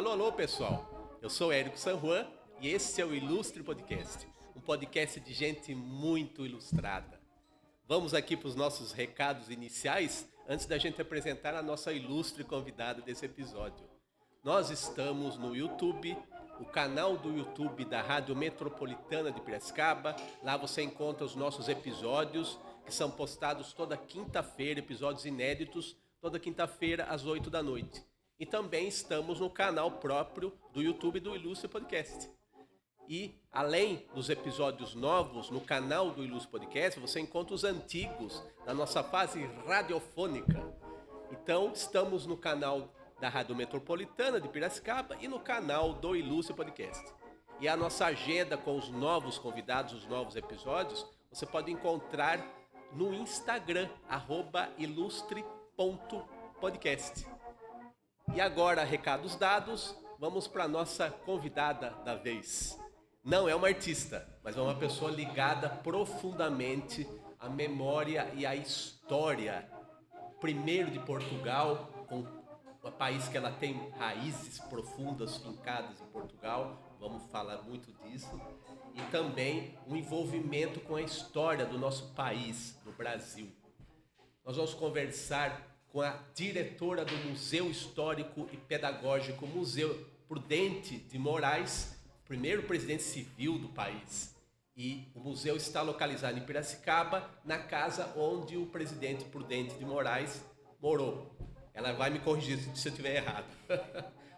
Alô, alô, pessoal. Eu sou Érico San Juan e esse é o Ilustre Podcast, um podcast de gente muito ilustrada. Vamos aqui para os nossos recados iniciais antes da gente apresentar a nossa ilustre convidada desse episódio. Nós estamos no YouTube, o canal do YouTube da Rádio Metropolitana de Piracicaba. Lá você encontra os nossos episódios, que são postados toda quinta-feira, episódios inéditos, toda quinta-feira às 8 da noite. E também estamos no canal próprio do YouTube do Ilustre Podcast. E, além dos episódios novos no canal do Ilustre Podcast, você encontra os antigos da nossa fase radiofônica. Então, estamos no canal da Rádio Metropolitana de Piracicaba e no canal do Ilustre Podcast. E a nossa agenda com os novos convidados, os novos episódios, você pode encontrar no Instagram, @ilustre.podcast. E agora, recados dados, vamos para a nossa convidada da vez. Não é uma artista, mas é uma pessoa ligada profundamente à memória e à história. Primeiro de Portugal, com um país que ela tem raízes profundas, fincadas em Portugal, vamos falar muito disso. E também um envolvimento com a história do nosso país, do Brasil. Nós vamos conversar com a diretora do Museu Histórico e Pedagógico, Museu Prudente de Moraes, primeiro presidente civil do país. E o museu está localizado em Piracicaba, na casa onde o presidente Prudente de Moraes morou. Ela vai me corrigir se eu estiver errado.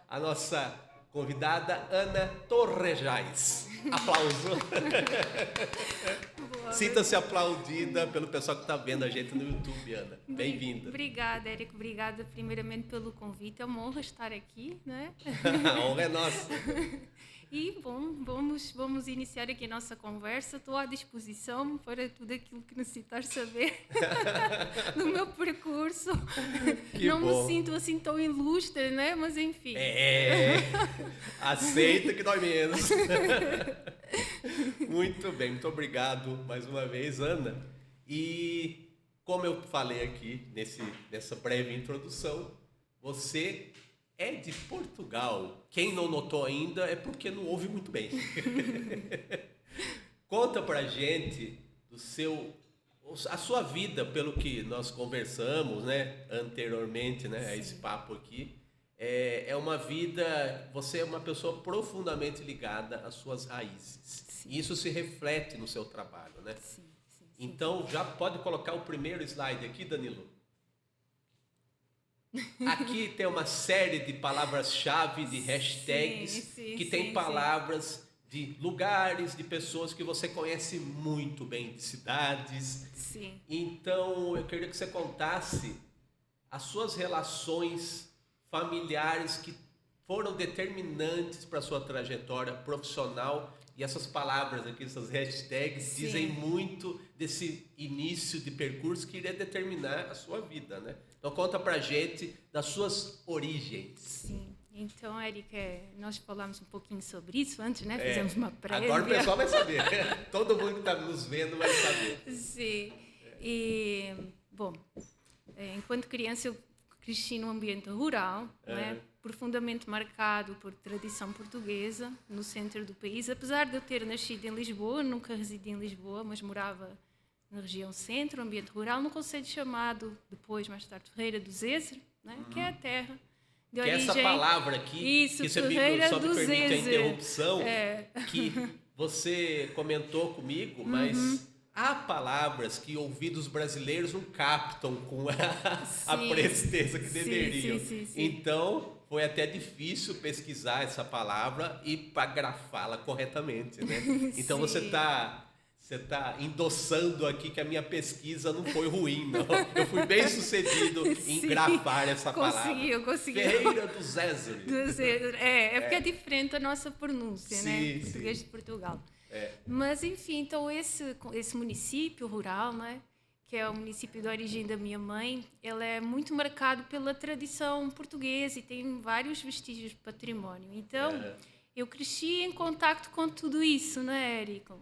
A nossa convidada, Ana Torrejais. Aplauso. Sinta-se aplaudida pelo pessoal que está vendo a gente no YouTube, Ana. Bem-vinda. Obrigada, Érico. Obrigada, primeiramente, pelo convite. É uma honra estar aqui, né? A honra é nossa. E, bom, vamos iniciar aqui a nossa conversa. Estou à disposição para tudo aquilo que necessitar saber do meu percurso. Não me sinto assim tão ilustre, né? Mas, enfim. Aceita que dói menos. Muito bem, muito obrigado mais uma vez, Ana. E como eu falei aqui nessa breve introdução, você é de Portugal. Quem não notou ainda é porque não ouve muito bem. Conta pra gente a sua vida, pelo que nós conversamos, né, anteriormente, né, a esse papo aqui. É uma vida, você é uma pessoa profundamente ligada às suas raízes. Sim. E isso se reflete no seu trabalho, né? Sim. Então, já pode colocar o primeiro slide aqui, Danilo? Aqui tem uma série de palavras-chave, de hashtags, que tem palavras de lugares, de pessoas que você conhece muito bem, de cidades. Sim. Então, eu queria que você contasse as suas relações familiares que foram determinantes para a sua trajetória profissional. E essas palavras aqui, essas hashtags, dizem muito desse início de percurso que iria determinar a sua vida, né? Então conta pra gente das suas origens. Sim. Então, Érica, nós falamos um pouquinho sobre isso antes, né? Fizemos uma prévia. Agora o pessoal vai saber. Todo mundo que está nos vendo vai saber. Sim. E, bom, enquanto criança eu cresci num ambiente rural, né? Profundamente marcado por tradição portuguesa, no centro do país. Apesar de eu ter nascido em Lisboa, nunca residi em Lisboa, mas morava na região centro, um ambiente rural, num concelho chamado, depois, mais tarde, Ferreira do Zezer, né? Que é a terra de origem... Que é essa palavra aqui, isso, que você só me permite a interrupção, que você comentou comigo, mas... Há palavras que ouvidos brasileiros não captam com a presteza que deveriam. Sim. Então, foi até difícil pesquisar essa palavra e grafá-la corretamente, né? Então, você está endossando aqui que a minha pesquisa não foi ruim, não. Eu fui bem sucedido em grafar essa palavra. Conseguiu. Ferreira do Zezer. Porque é diferente a nossa pronúncia, né? Português de Portugal. Mas, enfim, então esse município rural, né, que é o município de origem da minha mãe, ele é muito marcado pela tradição portuguesa e tem vários vestígios de património. Então, eu cresci em contacto com tudo isso, né, Érico?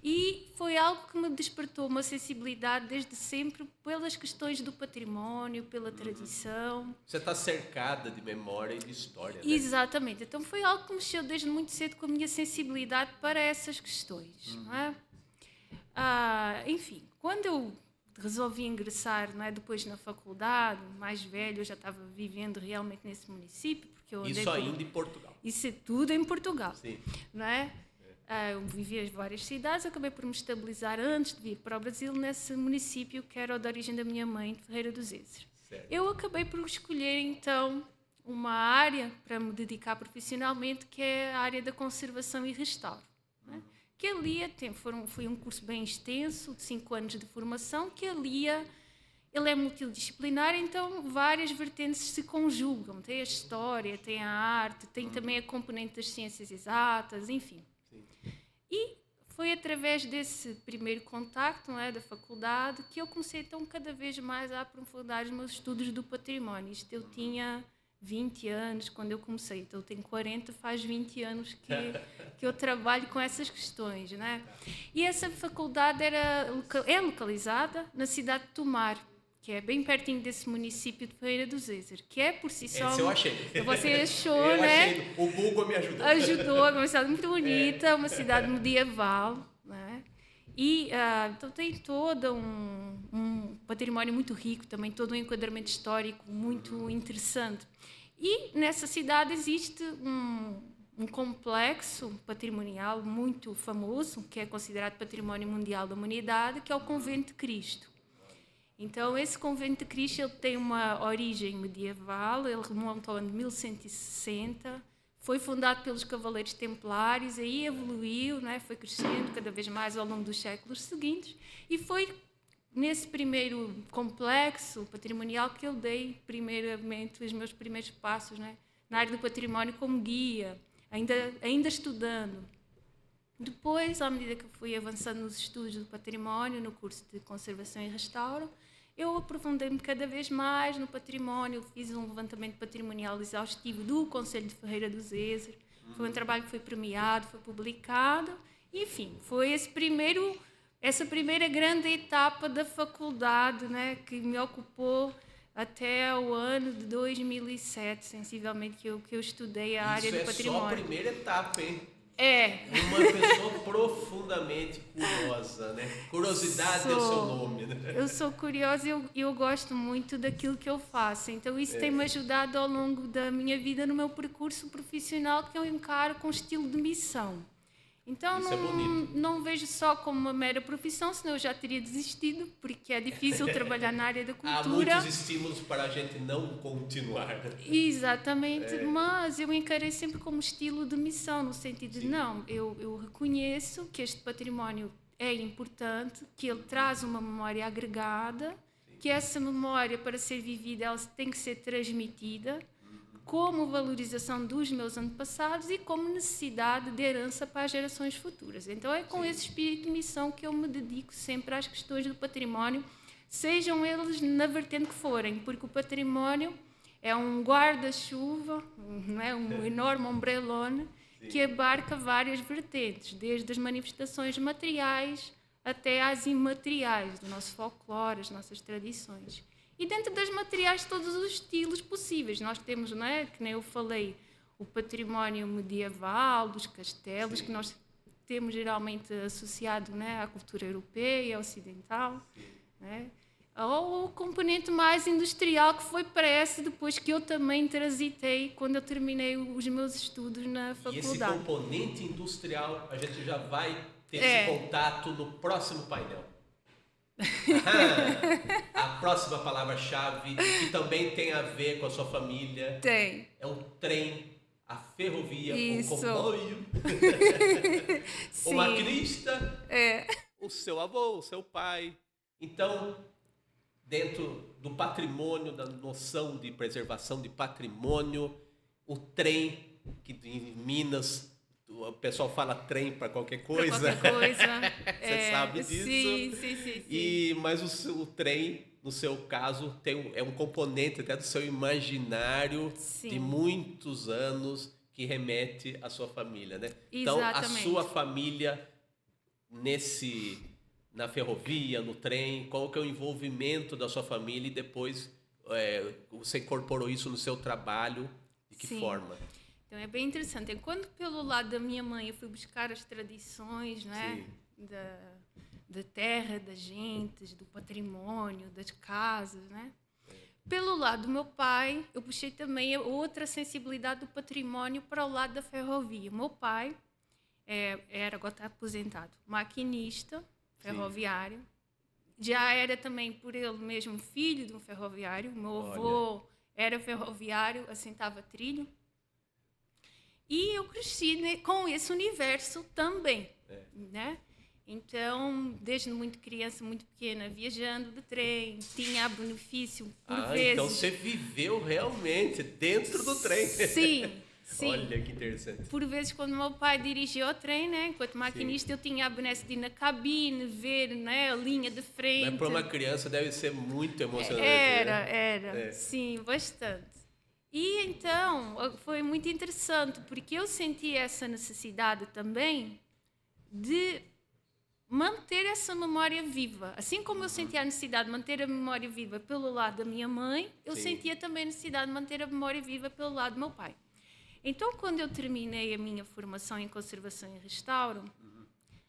E foi algo que me despertou uma sensibilidade desde sempre pelas questões do património, pela tradição. Você está cercada de memória e de história, né? Exatamente. Então foi algo que mexeu desde muito cedo com a minha sensibilidade para essas questões. Não é? Enfim, quando eu resolvi ingressar, não é, depois na faculdade, mais velho, eu já estava vivendo realmente nesse município. Porque eu Isso ainda em Portugal. Isso é tudo em Portugal. Sim. Não é? Eu vivi em várias cidades, acabei por me estabilizar antes de vir para o Brasil nesse município que era o da origem da minha mãe, de Ferreira do Zezer. Eu acabei por escolher então uma área para me dedicar profissionalmente, que é a área da conservação e restauro. Né? Que ali foi um curso bem extenso, de 5 anos de formação, que ali ele é multidisciplinar, então várias vertentes se conjugam. Tem a história, tem a arte, tem também a componente das ciências exatas, enfim. E foi através desse primeiro contacto, não é, da faculdade, que eu comecei então cada vez mais a aprofundar os meus estudos do património. Isto eu tinha 20 anos quando eu comecei, então eu tenho 40, faz 20 anos que eu trabalho com essas questões. Né? E essa faculdade é localizada na cidade de Tomar, que é bem pertinho desse município de Ferreira do Zezer, que é por si só... Esse eu achei. Você achou, eu né? Achei. O Google me ajudou. Ajudou, é uma cidade muito bonita, uma cidade medieval, né? E então tem todo um património muito rico, também todo um enquadramento histórico muito interessante. E nessa cidade existe um complexo patrimonial muito famoso, que é considerado Património Mundial da Humanidade, que é o Convento de Cristo. Então, esse Convento de Cristo ele tem uma origem medieval, ele remonta ao ano de 1160, foi fundado pelos Cavaleiros Templários, aí evoluiu, né, foi crescendo cada vez mais ao longo dos séculos seguintes, e foi nesse primeiro complexo patrimonial que eu dei, primeiramente, os meus primeiros passos, né, na área do património como guia, ainda estudando. Depois, à medida que eu fui avançando nos estudos do património, no curso de Conservação e Restauro, eu aprofundei-me cada vez mais no património, fiz um levantamento patrimonial exaustivo do Conselho de Ferreira do Zezer, foi um trabalho que foi premiado, foi publicado, enfim, foi essa primeira grande etapa da faculdade, né, que me ocupou até o ano de 2007, sensivelmente, que eu estudei a área do património. Isso é só a primeira etapa, hein? É. Uma pessoa profundamente curiosa, né? Curiosidade é o seu nome, né? Eu sou curiosa e eu gosto muito daquilo que eu faço. Então, isso tem-me ajudado ao longo da minha vida, no meu percurso profissional, que eu encaro com estilo de missão. Então, não vejo só como uma mera profissão, senão eu já teria desistido, porque é difícil trabalhar na área da cultura. Há muitos estímulos para a gente não continuar. Exatamente, mas eu encarei sempre como estilo de missão, no sentido de, não, eu reconheço que este património é importante, que ele traz uma memória agregada, que essa memória, para ser vivida, ela tem que ser transmitida, como valorização dos meus antepassados e como necessidade de herança para as gerações futuras. Então, é com esse espírito de missão que eu me dedico sempre às questões do património, sejam eles na vertente que forem, porque o património é um guarda-chuva, não é? Um enorme ombrelone que abarca várias vertentes, desde as manifestações materiais até às imateriais, do nosso folclore, as nossas tradições. E dentro das materiais, todos os estilos possíveis. Nós temos, não é, que nem eu falei, o património medieval, dos castelos, que nós temos geralmente associado, né, à cultura europeia, ocidental. Né? Ou o componente mais industrial, que foi para esse depois que eu também transitei quando eu terminei os meus estudos na faculdade. E esse componente industrial, a gente já vai ter esse contato no próximo painel. A próxima palavra-chave, que também tem a ver com a sua família, é o trem, a ferrovia, o comboio, o maquinista, o seu avô, o seu pai. Então, dentro do patrimônio, da noção de preservação de patrimônio, o trem, que em Minas o pessoal fala trem para qualquer coisa. Pra qualquer coisa. Você sabe disso. Sim. Mas o trem, no seu caso, é um componente até do seu imaginário de muitos anos que remete à sua família, né? Então, a sua família, nesse na ferrovia, no trem? Qual que é o envolvimento da sua família e depois você incorporou isso no seu trabalho? De que forma? Então é bem interessante. Enquanto pelo lado da minha mãe eu fui buscar as tradições, né, da terra, das gentes, do patrimônio, das casas, né? Pelo lado do meu pai, eu puxei também outra sensibilidade do patrimônio para o lado da ferrovia. Meu pai agora está aposentado, maquinista ferroviário. Já era também, por ele mesmo, filho de um ferroviário. Meu avô era ferroviário, assentava trilho. E eu cresci com esse universo também, né? Então, desde muito criança, muito pequena, viajando de trem, tinha benefício por vezes. Então você viveu realmente dentro do trem. Sim. Olha que interessante. Por vezes, quando meu pai dirigia o trem, né, enquanto maquinista, eu tinha a benesse de ir na cabine, ver, né, a linha de frente. Mas para uma criança deve ser muito emocionante. Era. Sim, bastante. E então, foi muito interessante, porque eu senti essa necessidade também de manter essa memória viva. Assim como eu sentia a necessidade de manter a memória viva pelo lado da minha mãe, eu sentia também a necessidade de manter a memória viva pelo lado do meu pai. Então, quando eu terminei a minha formação em conservação e restauro,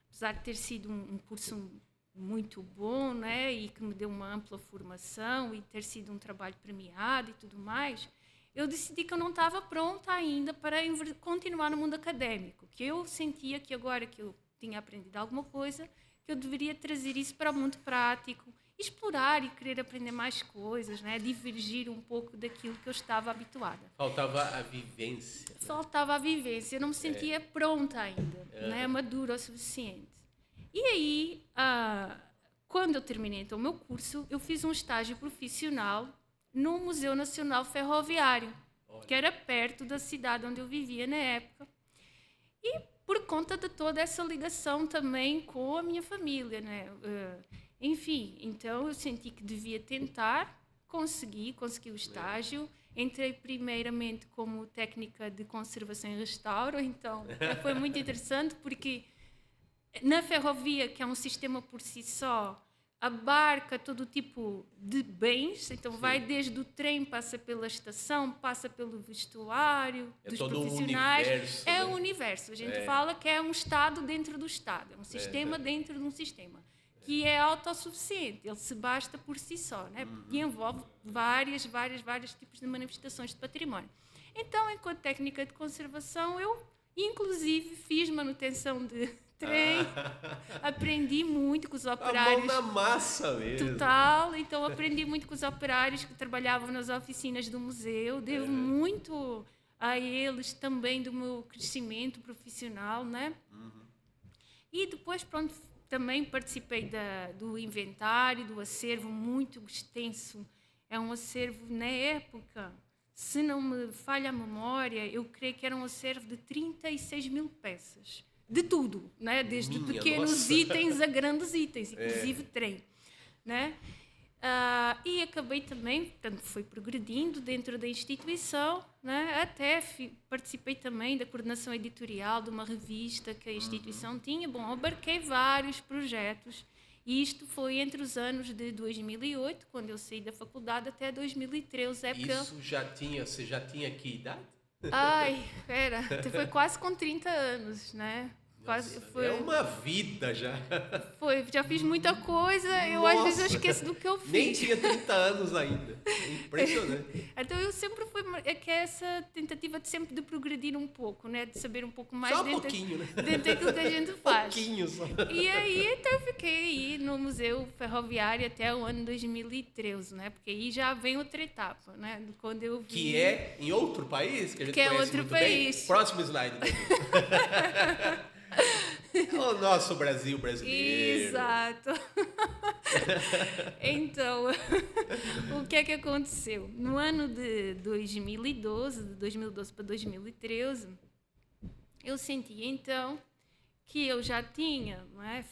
apesar de ter sido um curso muito bom, né, e que me deu uma ampla formação e ter sido um trabalho premiado e tudo mais, eu decidi que eu não estava pronta ainda para continuar no mundo académico, que eu sentia que agora que eu tinha aprendido alguma coisa, que eu deveria trazer isso para o mundo prático, explorar e querer aprender mais coisas, né? Divergir um pouco daquilo que eu estava habituada. Faltava a vivência. Né? Faltava a vivência, eu não me sentia pronta ainda, né? Madura o suficiente. E aí, quando eu terminei então, o meu curso, eu fiz um estágio profissional no Museu Nacional Ferroviário, que era perto da cidade onde eu vivia na época. E por conta de toda essa ligação também com a minha família, né? Enfim, então eu senti que devia tentar, consegui o estágio. Entrei primeiramente como técnica de conservação e restauro, então foi muito interessante porque na ferrovia, que é um sistema por si só, abarca todo tipo de bens, então vai desde o trem, passa pela estação, passa pelo vestuário, dos todo profissionais. Um universo, um universo. A gente fala que é um Estado dentro do Estado, é um sistema dentro de um sistema, que é autossuficiente, ele se basta por si só, né? E envolve vários tipos de manifestações de património. Então, enquanto técnica de conservação, eu, inclusive, fiz manutenção de trem, aprendi muito com os operários. A mão na massa mesmo. Total, então aprendi muito com os operários que trabalhavam nas oficinas do museu, devo muito a eles também do meu crescimento profissional, né? E depois, pronto, também participei do inventário, do acervo muito extenso. É um acervo, na época, se não me falha a memória, eu creio que era um acervo de 36 mil peças. De tudo, né? Desde pequenos itens a grandes itens, inclusive trem. Né? E acabei também, portanto, fui progredindo dentro da instituição, né? Até participei também da coordenação editorial de uma revista que a instituição tinha. Bom, abarquei vários projetos e isto foi entre os anos de 2008, quando eu saí da faculdade, até 2013. Você já tinha que idade? Foi quase com 30 anos, né? É uma vida já. Já fiz muita coisa, às vezes eu esqueço do que eu fiz. Nem tinha 30 anos ainda. Impressionante. Então eu sempre fui essa tentativa de sempre de progredir um pouco, né? De saber um pouco mais só um pouquinho, né? dentro daquilo que a gente faz. Pouquinho só. E aí então eu fiquei aí no Museu Ferroviário até o ano 2013, né? Porque aí já vem outra etapa, né? Quando eu vi... Que é em outro país, que a gente conhece outro muito país. Bem. Próximo slide. O nosso Brasil brasileiro. Exato. Então, o que é que aconteceu? No ano de 2012, de 2012 para 2013, eu senti então que eu já tinha, não é,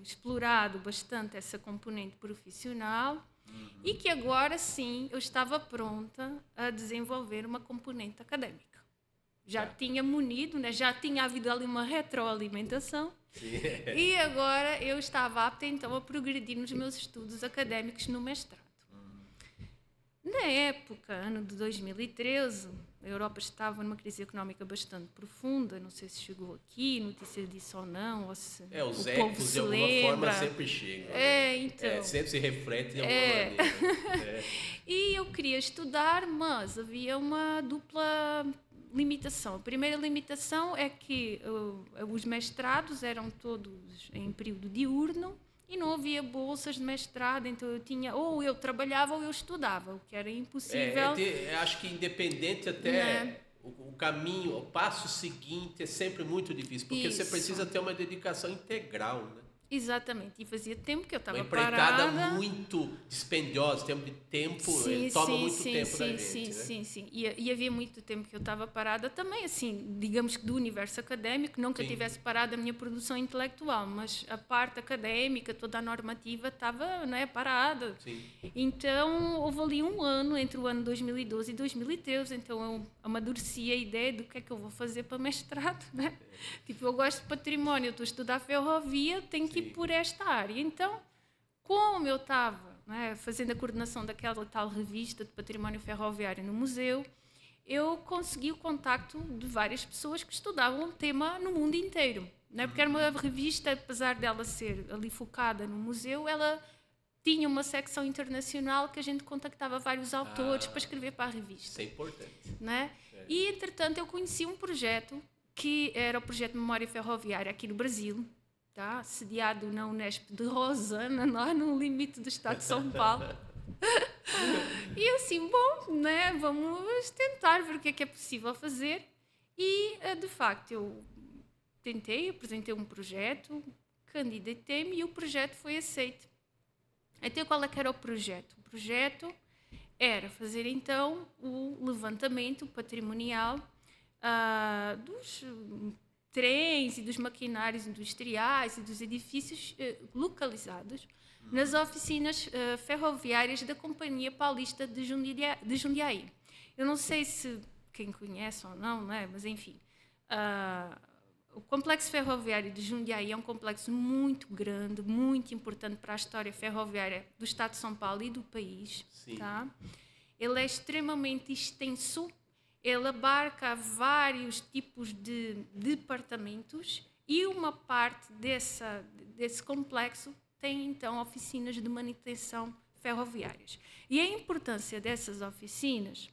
explorado bastante essa componente profissional e que agora sim eu estava pronta a desenvolver uma componente académica. Já tinha munido, né? Já tinha havido ali uma retroalimentação. Sim. E agora eu estava apta então a progredir nos meus estudos académicos no mestrado. Na época, ano de 2013, a Europa estava numa crise económica bastante profunda. Não sei se chegou aqui, notícia disso ou não, ou se Os o povo ecos se de alguma lembra. forma sempre chegam. Então. Sempre se reflete de alguma maneira. E eu queria estudar, mas havia uma dupla limitação. A primeira limitação é que os mestrados eram todos em período diurno e não havia bolsas de mestrado, então eu tinha, ou eu trabalhava ou eu estudava, o que era impossível. Acho que independente até o caminho, o passo seguinte é sempre muito difícil, porque você precisa ter uma dedicação integral, né? Exatamente, e fazia tempo que eu estava parada. Uma empreitada muito dispendiosa, toma muito tempo da gente. Sim. E havia muito tempo que eu estava parada também, assim, digamos que do universo académico, não que eu tivesse parado a minha produção intelectual, mas a parte académica, toda a normativa estava, não é, parada. Sim. Então, houve ali um ano, entre o ano 2012 e 2013, então eu amadureci a ideia do que é que eu vou fazer para mestrado, né? Tipo, eu gosto de património, eu estou a estudar ferrovia, tenho que ir por esta área. Então, como eu estava, né, fazendo a coordenação daquela tal revista de património ferroviário no museu, eu consegui o contacto de várias pessoas que estudavam o tema no mundo inteiro, né? Porque era uma revista, apesar dela ser ali focada no museu, ela tinha uma secção internacional que a gente contactava vários autores para escrever para a revista. Isso é importante. Né? E, entretanto, eu conheci um projeto que era o projeto Memória Ferroviária aqui no Brasil, tá? Sediado na Unesp de Rosana, lá no limite do estado de São Paulo. E eu assim, bom, né? Vamos tentar ver o que é possível fazer. E, de facto, eu apresentei um projeto, candidatei-me e o projeto foi aceito. Então, qual é que era o projeto? O projeto era fazer, então, o levantamento patrimonial dos trens e dos maquinários industriais e dos edifícios localizados nas oficinas ferroviárias da Companhia Paulista de Jundiaí. Eu não sei se quem conhece ou não, né? Mas, enfim, o complexo ferroviário de Jundiaí é um complexo muito grande, muito importante para a história ferroviária do estado de São Paulo e do país. Tá? Ele é extremamente extenso, ele abarca vários tipos de departamentos e uma parte desse complexo tem, então, oficinas de manutenção ferroviárias. E a importância dessas oficinas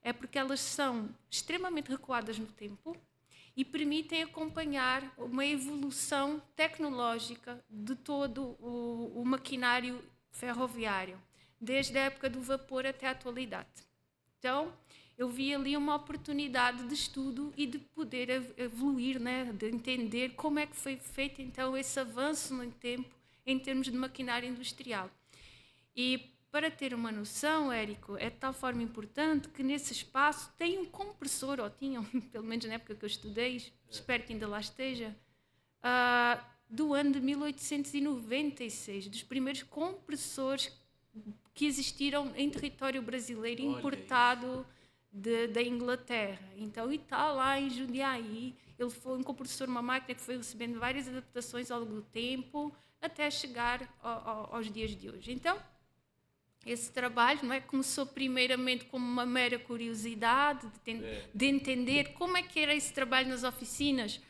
é porque elas são extremamente recuadas no tempo e permitem acompanhar uma evolução tecnológica de todo o maquinário ferroviário, desde a época do vapor até a atualidade. Então, eu vi ali uma oportunidade de estudo e de poder evoluir, né? De entender como é que foi feito, então, esse avanço no tempo em termos de maquinário industrial. E, para ter uma noção, Érico, é de tal forma importante que nesse espaço tem um compressor, ou tinham, pelo menos na época que eu estudei, espero que ainda lá esteja, do ano de 1896, dos primeiros compressores que existiram em território brasileiro, importado da Inglaterra. Então, e está lá em Jundiaí, ele foi um compressor, uma máquina que foi recebendo várias adaptações ao longo do tempo, até chegar aos dias de hoje. Então, esse trabalho, não é, começou primeiramente como uma mera curiosidade de entender como é que era esse trabalho nas oficinas,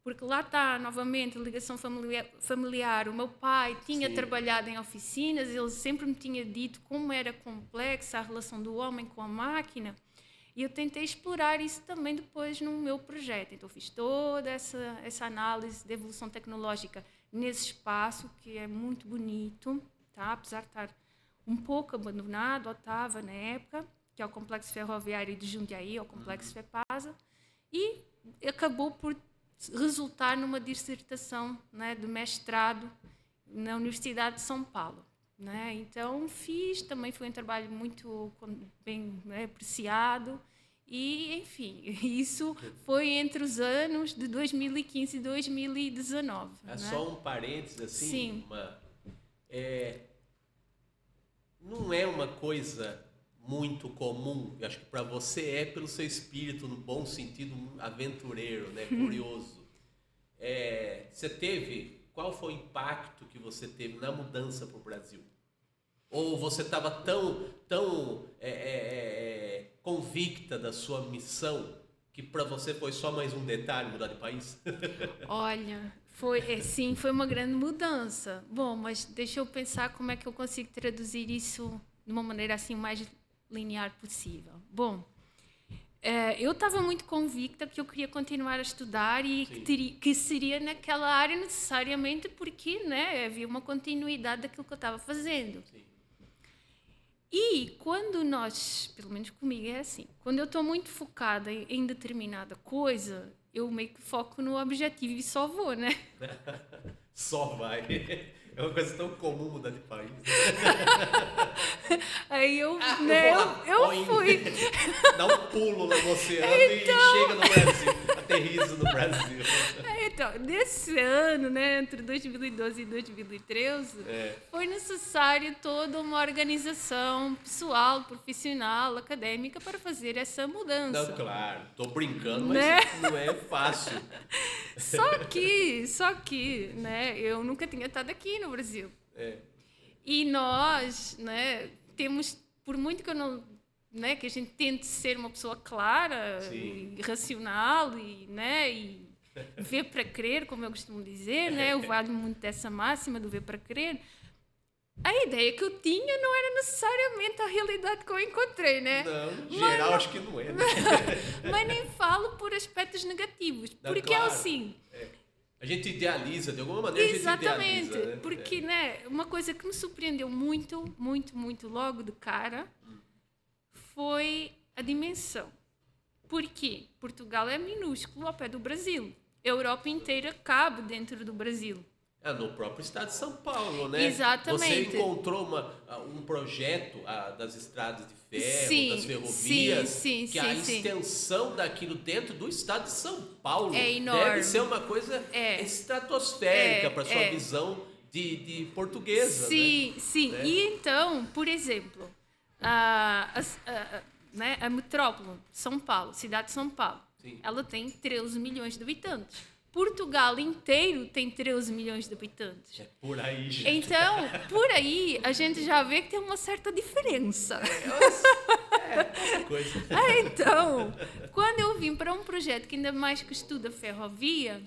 porque lá está, novamente, a ligação familiar. O meu pai tinha trabalhado em oficinas, ele sempre me tinha dito como era complexa a relação do homem com a máquina, e eu tentei explorar isso também depois no meu projeto. Então, fiz toda essa análise de evolução tecnológica nesse espaço, que é muito bonito, tá? Apesar de estar um pouco abandonado, ou estava na época, que é o Complexo Ferroviário de Jundiaí, o Complexo FEPASA, e acabou por resultar numa dissertação, né, de mestrado na Universidade de São Paulo. Né? Então, também foi um trabalho muito bem, né, apreciado, e, enfim, isso foi entre os anos de 2015 e 2019. É, né? Só um parênteses, assim, não é uma coisa muito comum, eu acho que para você é pelo seu espírito, no bom sentido, aventureiro, né? Curioso. Qual foi o impacto que você teve na mudança para o Brasil? Ou você estava tão convicta da sua missão que para você foi só mais um detalhe mudar de país? Olha, foi uma grande mudança. Bom, mas deixa eu pensar como é que eu consigo traduzir isso de uma maneira assim mais linear possível. Bom, eu estava muito convicta que eu queria continuar a estudar e que seria naquela área necessariamente porque, né, havia uma continuidade daquilo que eu estava fazendo. Sim. E quando pelo menos comigo é assim, quando eu estou muito focada em determinada coisa, eu meio que foco no objetivo e só vou, né? Só vai. É uma coisa tão comum mudar de país. Aí eu fui. Dá um pulo no oceano e chega no Brasil. Aterriza no Brasil. Então, nesse ano, né, entre 2012 e 2013, foi necessário toda uma organização pessoal, profissional, acadêmica para fazer essa mudança. Não, claro, estou brincando, mas né? Não é fácil. Só que, né, eu nunca tinha estado aqui no Brasil. E nós, né, temos, por muito que eu não, né, que a gente tente ser uma pessoa clara, e racional e ver para crer, como eu costumo dizer, né, eu valho muito dessa máxima do ver para crer. A ideia que eu tinha não era necessariamente a realidade que eu encontrei, né? Não, em geral acho que não é. Né? Mas nem falo por aspectos negativos, não, porque claro, é assim. A gente idealiza, de alguma maneira. Exatamente, a gente idealiza, né? Porque né, uma coisa que me surpreendeu muito, muito, muito logo de cara foi a dimensão. Porque Portugal é minúsculo ao pé do Brasil. A Europa inteira cabe dentro do Brasil. No próprio estado de São Paulo, né? Exatamente. Você encontrou um projeto das estradas de ferro, das ferrovias, que a extensão daquilo dentro do estado de São Paulo é enorme. Deve ser uma coisa estratosférica para sua visão de portuguesa. Sim, né? sim. Né? E então, por exemplo, a metrópole, São Paulo, cidade de São Paulo, ela tem 13 milhões de habitantes. Portugal inteiro tem 13 milhões de habitantes. É por aí, gente. Então, por aí, a gente já vê que tem uma certa diferença. Coisa. Então, quando eu vim para um projeto que ainda mais que estuda ferrovia,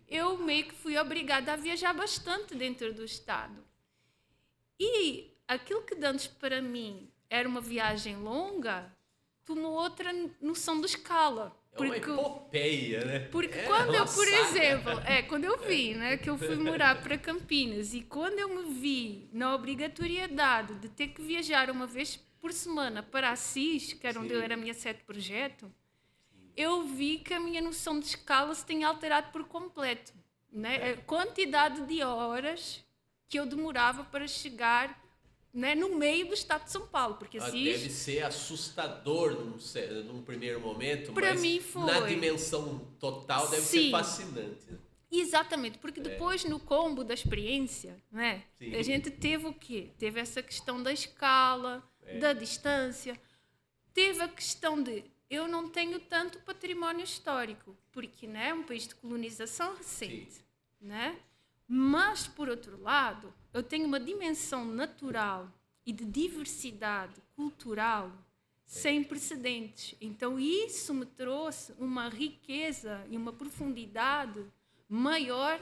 eu meio que fui obrigada a viajar bastante dentro do estado. E aquilo que antes para mim era uma viagem longa, tomou outra noção de escala. Uma epopeia, né? Porque quando eu, por exemplo, quando eu vi, né, que eu fui morar para Campinas e quando eu me vi na obrigatoriedade de ter que viajar uma vez por semana para Assis, que era onde eu era a minha sede de projeto, eu vi que a minha noção de escala se tinha alterado por completo. Né? A quantidade de horas que eu demorava para chegar, né, no meio do estado de São Paulo, porque Assis... Deve ser assustador num primeiro momento, pra mas mim foi. Na dimensão total deve ser fascinante. Exatamente, porque depois no combo da experiência, né, a gente teve o quê? Teve essa questão da escala, da distância, teve a questão de eu não tenho tanto património histórico, porque né, é um país de colonização recente, né? Mas, por outro lado, eu tenho uma dimensão natural e de diversidade cultural sem precedentes. Então, isso me trouxe uma riqueza e uma profundidade maior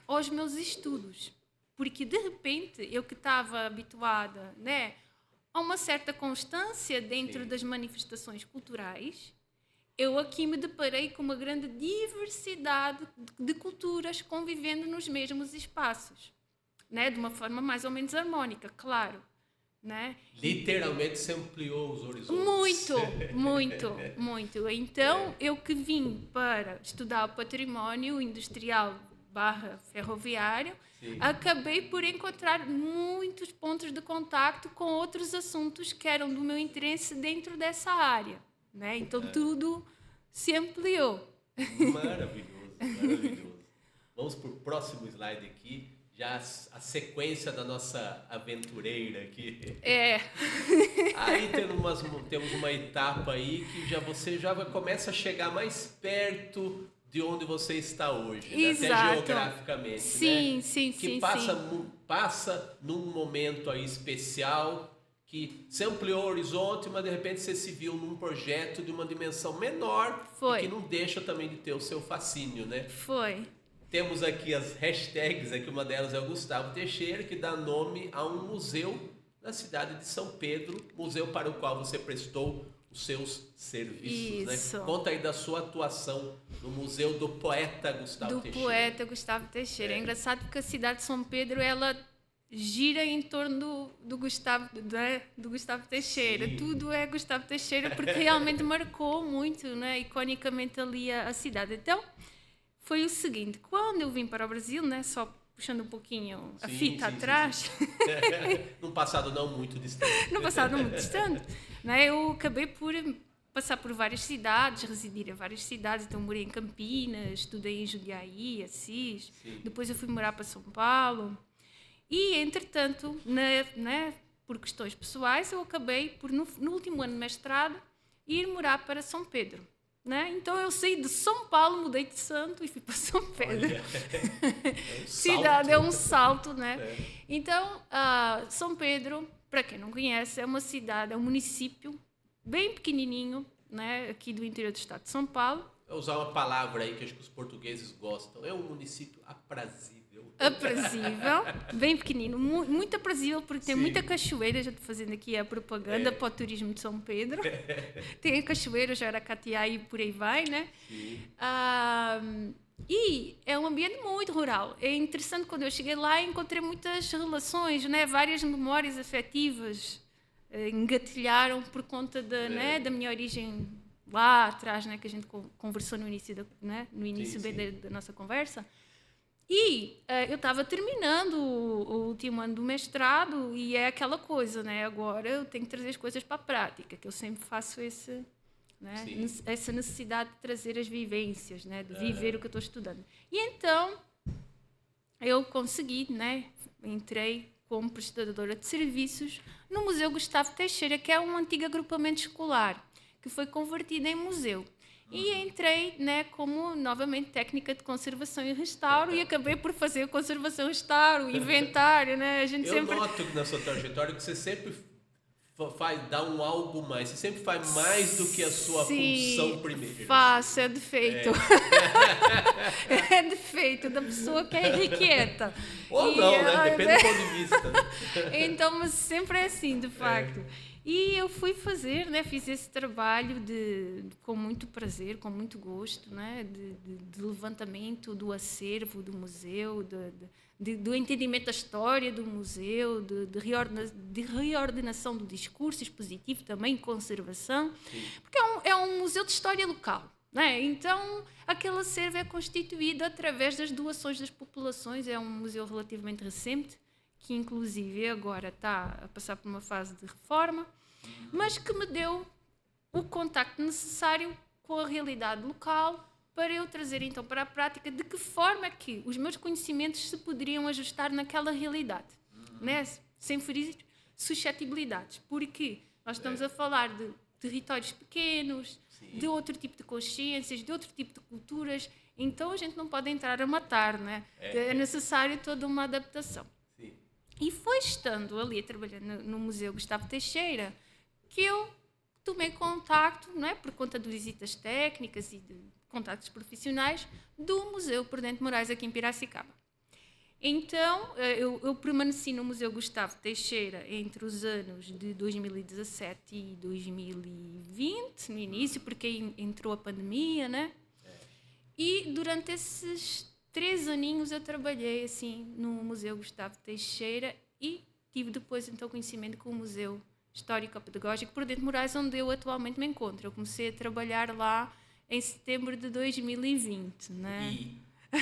aos meus estudos. Porque, de repente, eu que estava habituada, né, a uma certa constância dentro das manifestações culturais, eu aqui me deparei com uma grande diversidade de culturas convivendo nos mesmos espaços, né? De uma forma mais ou menos harmônica, claro. Né? Literalmente se ampliou os horizontes. Muito. Então, eu que vim para estudar o património industrial / ferroviário, acabei por encontrar muitos pontos de contacto com outros assuntos que eram do meu interesse dentro dessa área. Né? Então, tudo se ampliou. Maravilhoso. Vamos para o próximo slide aqui. já a sequência da nossa aventureira aqui. Aí temos uma etapa aí que você já começa a chegar mais perto de onde você está hoje, né? Até geograficamente, sim, né? Sim, que sim, passa num momento aí especial que você ampliou o horizonte, mas de repente você se viu num projeto de uma dimensão menor e que não deixa também de ter o seu fascínio, né? Foi. Temos aqui as hashtags, aqui uma delas é o Gustavo Teixeira, que dá nome a um museu na cidade de São Pedro, museu para o qual você prestou os seus serviços. Isso. Né? Conta aí da sua atuação no Museu do Poeta Gustavo Teixeira. Do poeta Gustavo Teixeira. É engraçado porque a cidade de São Pedro, ela gira em torno do Gustavo Teixeira. Sim. Tudo é Gustavo Teixeira porque realmente marcou muito, né, iconicamente ali a cidade. Então, foi o seguinte, quando eu vim para o Brasil, né, só puxando um pouquinho a fita atrás... Sim. Num passado não muito distante. No passado não muito distante, né, eu acabei por passar por várias cidades, residir em várias cidades. Então morei em Campinas, estudei em Jundiaí, Assis. Sim. Depois eu fui morar para São Paulo. E, entretanto, por questões pessoais, eu acabei por, no último ano de mestrado, ir morar para São Pedro. Né? Então eu saí de São Paulo, mudei de Santo e fui para São Pedro. Cidade é um salto, né? Então, São Pedro, para quem não conhece, é uma cidade, é um município bem pequenininho, né? Aqui do interior do estado de São Paulo. Vou usar uma palavra aí que acho que os portugueses gostam. É um município aprazível. Aprazível, bem pequenino, muito aprazível, porque tem muita cachoeira. Já estou fazendo aqui a propaganda para o turismo de São Pedro. Tem cachoeira, Jaracatiá e por aí vai, né? E é um ambiente muito rural. É interessante, quando eu cheguei lá, encontrei muitas relações, né? Várias memórias afetivas engatilharam por conta da minha origem lá atrás, né? Que a gente conversou no início, no início da nossa conversa. E eu estava terminando o último ano do mestrado e é aquela coisa, né? Agora eu tenho que trazer as coisas para a prática, que eu sempre faço essa necessidade de trazer as vivências, né? De viver o que eu estou estudando. E então eu consegui, né? Entrei como prestadora de serviços no Museu Gustavo Teixeira, que é um antigo agrupamento escolar, que foi convertido em museu. E entrei, né, como, novamente, técnica de conservação e restauro e acabei por fazer conservação e restauro, inventário, né? Eu noto na sua trajetória que você sempre dá um algo mais, você sempre faz mais do que a sua função primeiro. Faço, é defeito. É defeito da pessoa que é irrequieta. Ou não, né? Depende do ponto de vista. Então, mas sempre é assim, de facto. E eu fui fazer, né, fiz esse trabalho com muito prazer, com muito gosto, né, de levantamento do acervo do museu, do entendimento da história do museu, de reordenação do discurso expositivo, também conservação, porque é um museu de história local. Né? Então, aquele acervo é constituído através das doações das populações. É um museu relativamente recente, que inclusive agora está a passar por uma fase de reforma, mas que me deu o contacto necessário com a realidade local para eu trazer então para a prática de que forma é que os meus conhecimentos se poderiam ajustar naquela realidade, né? Sem ferir suscetibilidades, porque nós estamos a falar de territórios pequenos, de outro tipo de consciências, de outro tipo de culturas, então a gente não pode entrar a matar, né? É necessário toda uma adaptação. E foi estando ali trabalhando no Museu Gustavo Teixeira que eu tomei contacto, não é, por conta de visitas técnicas e de contactos profissionais, do Museu Prudente Moraes aqui em Piracicaba. Então, eu permaneci no Museu Gustavo Teixeira entre os anos de 2017 e 2020, no início, porque entrou a pandemia, né? E durante esses 3 aninhos eu trabalhei assim no Museu Gustavo Teixeira e tive depois então conhecimento com o Museu Histórico-Pedagógico Prudente Moraes, onde eu atualmente me encontro. Eu comecei a trabalhar lá em setembro de 2020, né?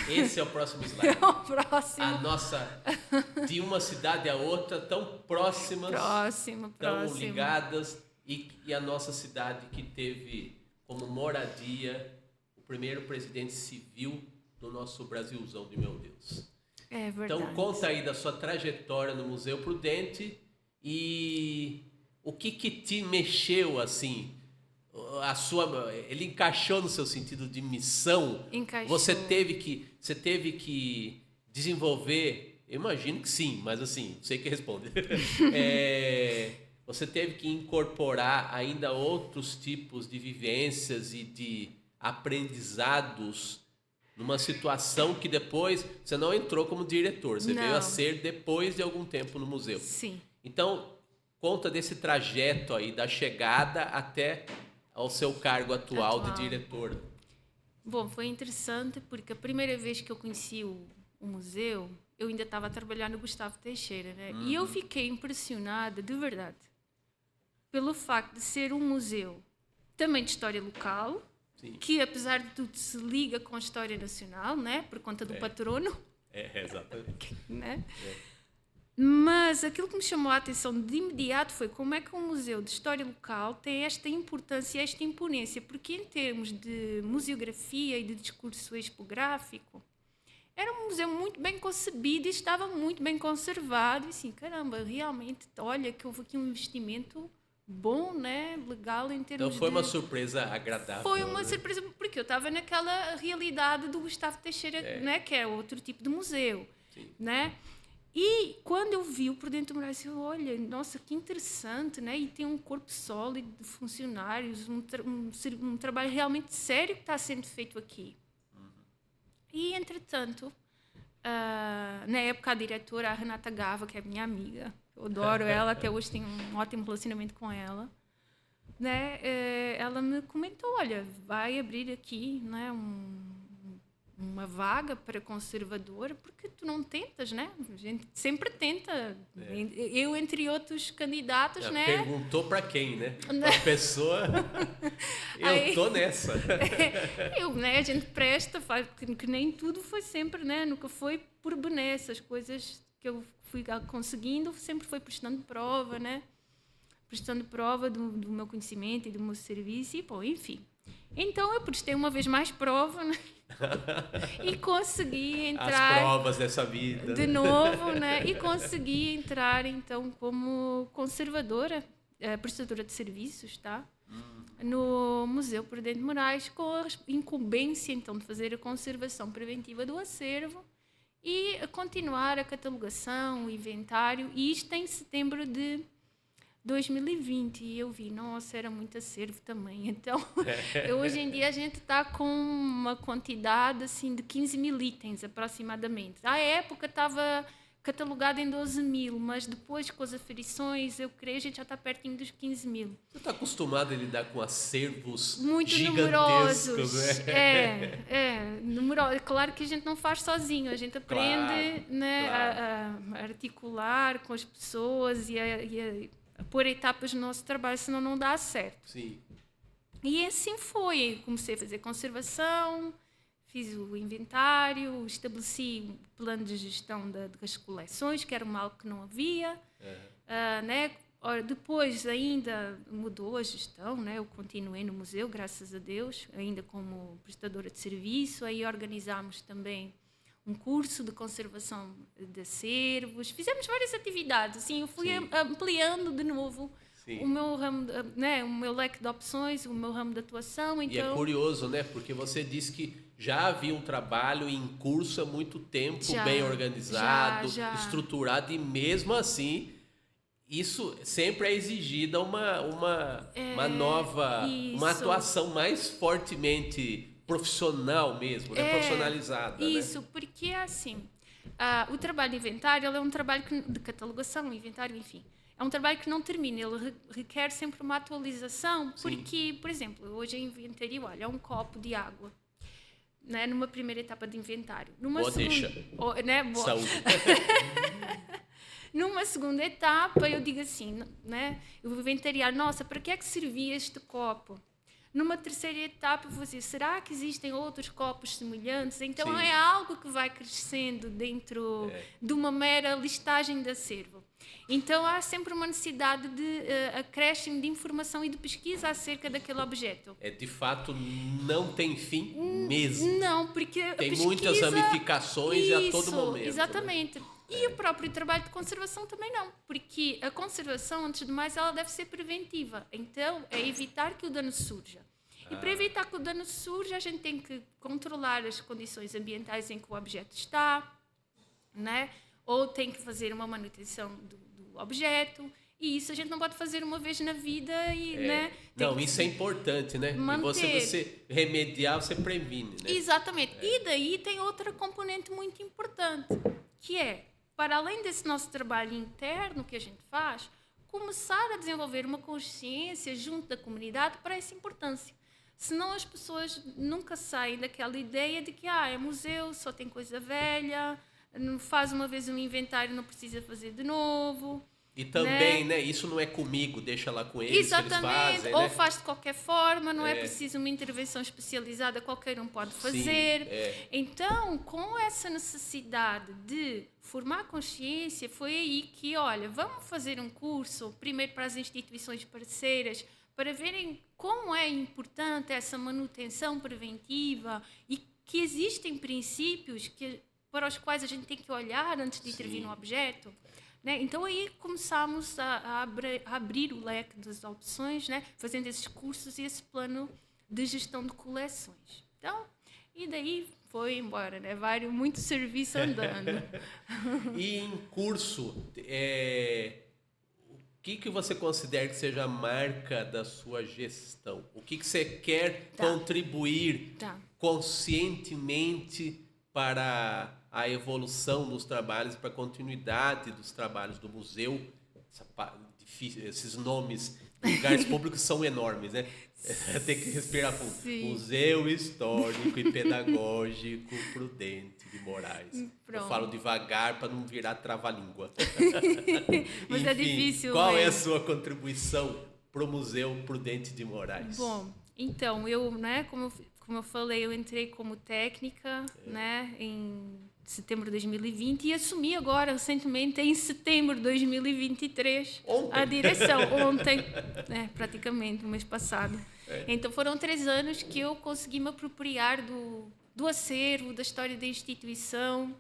E esse é o próximo slide. É o próximo. A nossa, de uma cidade a outra, tão próximas, tão ligadas, e a nossa cidade que teve como moradia o primeiro presidente civil do nosso Brasilzão de meu Deus. É verdade. Então, conta aí da sua trajetória no Museu Prudente e o que te mexeu, assim, ele encaixou no seu sentido de missão? Encaixou. Você teve que desenvolver, eu imagino que sim, mas assim, sei que responde. Você teve que incorporar ainda outros tipos de vivências e de aprendizados numa situação que depois você não entrou como diretor, você veio a ser depois de algum tempo no museu. Sim. Então, conta desse trajeto aí, da chegada até ao seu cargo atual de diretor. Bom, foi interessante porque a primeira vez que eu conheci o museu, eu ainda estava a trabalhar no Gustavo Teixeira, né? E eu fiquei impressionada, de verdade, pelo facto de ser um museu também de história local, sim, que apesar de tudo se liga com a história nacional, né? Por conta do patrono. Exatamente. Né? Mas aquilo que me chamou a atenção de imediato foi como é que um museu de história local tem esta importância e esta imponência, porque em termos de museografia e de discurso expográfico, era um museu muito bem concebido e estava muito bem conservado. E assim, caramba, realmente, olha que houve aqui um investimento bom, né? Legal em termos de... Então foi uma surpresa agradável. Foi uma surpresa, porque eu estava naquela realidade do Gustavo Teixeira, né? Que é outro tipo de museu. Sim. Né? E quando eu vi o Prudente Moraes, eu olha, nossa, que interessante, né? E tem um corpo sólido de funcionários, um trabalho realmente sério que está sendo feito aqui. E, entretanto, na época a diretora, a Renata Gava, que é minha amiga, eu adoro ela, até hoje tenho um ótimo relacionamento com ela, né? Ela me comentou, olha, vai abrir aqui, né, uma vaga para conservadora, porque tu não tentas, né? A gente sempre tenta. Eu, entre outros candidatos, né? Perguntou para quem, né? Para pessoa. Eu tô nessa. Né? A gente presta, faz, que nem tudo foi sempre, né? Nunca foi por benesse. As coisas que eu fui conseguindo sempre foi prestando prova, né? Prestando prova do meu conhecimento e do meu serviço e, bom, enfim. Então, eu prestei uma vez mais prova, né? E consegui entrar... As provas dessa vida. De novo, né? E consegui entrar, então, como conservadora, prestadora de serviços, tá? No Museu Prudente Moraes, com a incumbência, então, de fazer a conservação preventiva do acervo e a continuar a catalogação, o inventário, e isto em setembro de 2020, e eu vi, nossa, era muito acervo também. Então, hoje em dia a gente está com uma quantidade assim, de 15 mil itens, aproximadamente. À época estava catalogado em 12 mil, mas depois com as aferições, eu creio, a gente já está pertinho dos 15 mil. Você está acostumado a lidar com acervos muito gigantescos, numerosos, né? Numerosos. Claro que a gente não faz sozinho, a gente aprende, claro, né, claro, a articular com as pessoas e a pôr etapas no nosso trabalho, senão não dá certo. Sim. E assim foi. Comecei a fazer conservação, fiz o inventário, estabeleci o plano de gestão das coleções, que era algo que não havia. Né? Depois ainda mudou a gestão, né? Eu continuei no museu, graças a Deus, ainda como prestadora de serviço. Aí organizámos também um curso de conservação de acervos, fizemos várias atividades, assim, eu fui ampliando de novo o meu ramo, né, o meu leque de opções, o meu ramo de atuação. Então... E é curioso, né, porque você disse que já havia um trabalho em curso há muito tempo, bem organizado, estruturado, e mesmo assim, isso sempre é exigida uma nova, uma atuação mais fortemente profissional mesmo, né? Profissionalizada. Isso, né? Porque assim, o trabalho de inventário é um trabalho de catalogação, inventário, enfim, é um trabalho que não termina, ele requer sempre uma atualização, porque, por exemplo, hoje a inventaria, olha, é um copo de água, né? Numa primeira etapa de inventário. Boa deixa. Né? Boa. Saúde. Numa segunda etapa, eu digo assim, né? Eu vou inventariar, nossa, para que é que servia este copo? Numa terceira etapa, eu vou dizer, será que existem outros copos semelhantes? Então, Sim. é algo que vai crescendo dentro de uma mera listagem de acervo. Então, há sempre uma necessidade de acréscimo de informação e de pesquisa acerca daquele objeto. De fato, não tem fim mesmo. Não, porque a Tem pesquisa... muitas ramificações e a todo Isso, momento. exatamente. Né? E o próprio trabalho de conservação também não, porque a conservação, antes de mais, ela deve ser preventiva. Então, é evitar que o dano surja. E para evitar que o dano surja, a gente tem que controlar as condições ambientais em que o objeto está, né? Ou tem que fazer uma manutenção do objeto. E isso a gente não pode fazer uma vez na vida. Né? Não, isso é importante, né? Manter. E você remediar, você previne, né? Exatamente. E daí tem outra componente muito importante, que é, para além desse nosso trabalho interno que a gente faz, começar a desenvolver uma consciência junto da comunidade para essa importância. Senão as pessoas nunca saem daquela ideia de que é museu, só tem coisa velha, faz uma vez um inventário, não precisa fazer de novo. E também, né? Isso não é comigo, deixa lá com eles. Exatamente, que eles fazem, ou né? faz de qualquer forma, não é preciso uma intervenção especializada, qualquer um pode fazer. Sim, Então, com essa necessidade de formar consciência, foi aí que, olha, vamos fazer um curso, primeiro para as instituições parceiras, para verem como é importante essa manutenção preventiva e que existem princípios para os quais a gente tem que olhar antes de intervir no objeto. Né? Então, aí começámos a abrir o leque das opções, né? Fazendo esses cursos e esse plano de gestão de coleções. Então, e daí foi embora, né? Muito serviço andando. E em curso, o que você considera que seja a marca da sua gestão? O que você quer contribuir conscientemente para a evolução dos trabalhos, para a continuidade dos trabalhos do museu? Esses nomes de lugares públicos são enormes, né? Tem que respirar fundo. Sim. Museu Histórico e Pedagógico Prudente de Moraes. Pronto. Eu falo devagar para não virar trava-língua. Mas enfim, é difícil. Qual é a sua contribuição para o Museu Prudente de Moraes? Bom, então, eu, né, como eu falei, eu entrei como técnica, né, em setembro de 2020 e assumi agora, recentemente, em setembro de 2023, a direção. Ontem, praticamente, no mês passado. Então, foram 3 anos que eu consegui me apropriar do acervo, da história da instituição,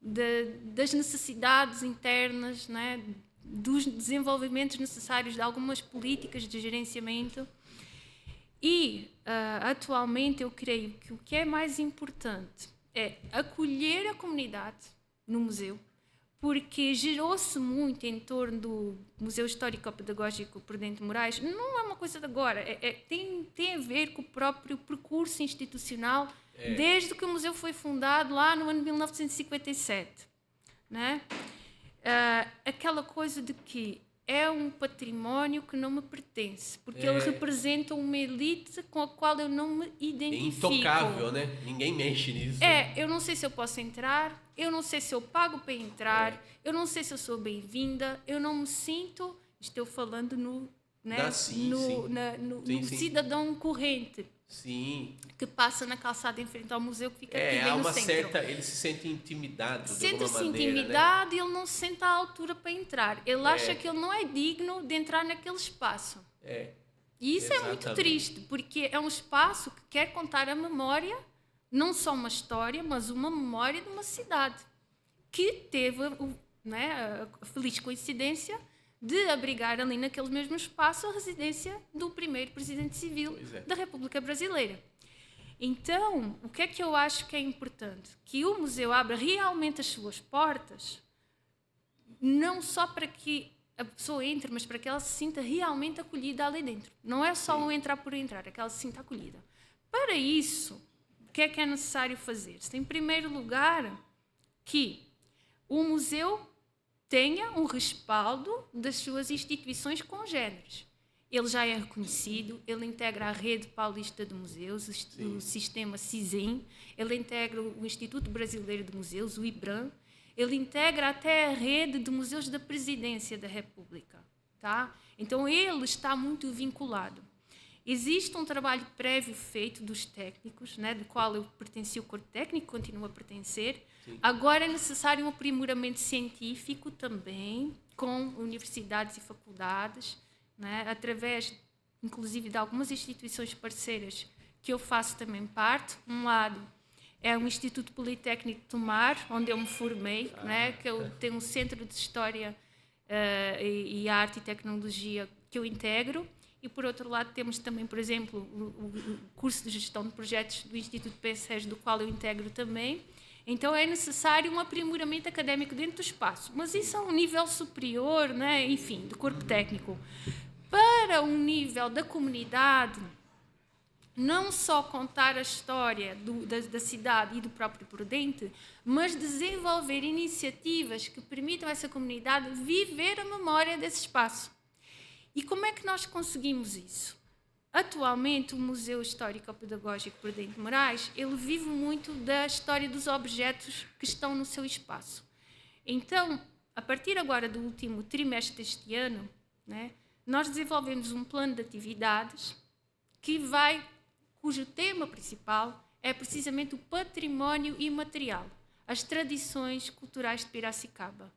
das necessidades internas, né, dos desenvolvimentos necessários de algumas políticas de gerenciamento. E, atualmente, eu creio que o que é mais importante é acolher a comunidade no museu, porque gerou-se muito em torno do Museu Histórico-Pedagógico Prudente de Moraes. Não é uma coisa de agora, tem a ver com o próprio percurso institucional, desde que o museu foi fundado lá no ano de 1957. Né? Aquela coisa de que é um património que não me pertence, porque ele representa uma elite com a qual eu não me identifico. É intocável, né? Ninguém mexe nisso. Eu não sei se eu posso entrar, eu não sei se eu pago para entrar, eu não sei se eu sou bem-vinda, eu não me sinto, estou falando no cidadão corrente. Sim. Que passa na calçada em frente ao museu, que fica aqui bem há no uma centro. certa, ele se sente intimidado de alguma maneira. Sente-se intimidado, né? E ele não se sente à altura para entrar. Ele acha que ele não é digno de entrar naquele espaço. E isso é muito triste, porque é um espaço que quer contar a memória, não só uma história, mas uma memória de uma cidade que teve, né, a feliz coincidência de abrigar ali naquele mesmo espaço a residência do primeiro presidente civil da República Brasileira. Então, o que é que eu acho que é importante? Que o museu abra realmente as suas portas, não só para que a pessoa entre, mas para que ela se sinta realmente acolhida ali dentro. Não é só um entrar por entrar, é que ela se sinta acolhida. Para isso, o que é necessário fazer-se? Em primeiro lugar, que o museu tenha um respaldo das suas instituições congêneres. Ele já é reconhecido, ele integra a Rede Paulista de Museus, o sistema CISEM, ele integra o Instituto Brasileiro de Museus, o IBRAM, ele integra até a Rede de Museus da Presidência da República. Tá? Então, ele está muito vinculado. Existe um trabalho prévio feito dos técnicos, né, do qual eu pertenci ao corpo técnico, continuo a pertencer. Sim. Agora é necessário um aprimoramento científico também, com universidades e faculdades, né, através, inclusive, de algumas instituições parceiras que eu faço também parte. Um lado é o Instituto Politécnico de Tomar, onde eu me formei, né, que eu tenho um centro de História e Arte e Tecnologia que eu integro. E, por outro lado, temos também, por exemplo, o curso de Gestão de Projetos do Instituto PSES, do qual eu integro também. Então, é necessário um aprimoramento académico dentro do espaço. Mas isso é um nível superior, né? Enfim, do corpo técnico. Para um nível da comunidade, não só contar a história da cidade e do próprio Prudente, mas desenvolver iniciativas que permitam a essa comunidade viver a memória desse espaço. E como é que nós conseguimos isso? Atualmente, o Museu Histórico-Pedagógico Prudente de Moraes, ele vive muito da história dos objetos que estão no seu espaço. Então, a partir agora do último trimestre deste ano, né, nós desenvolvemos um plano de atividades cujo tema principal é precisamente o património imaterial, as tradições culturais de Piracicaba,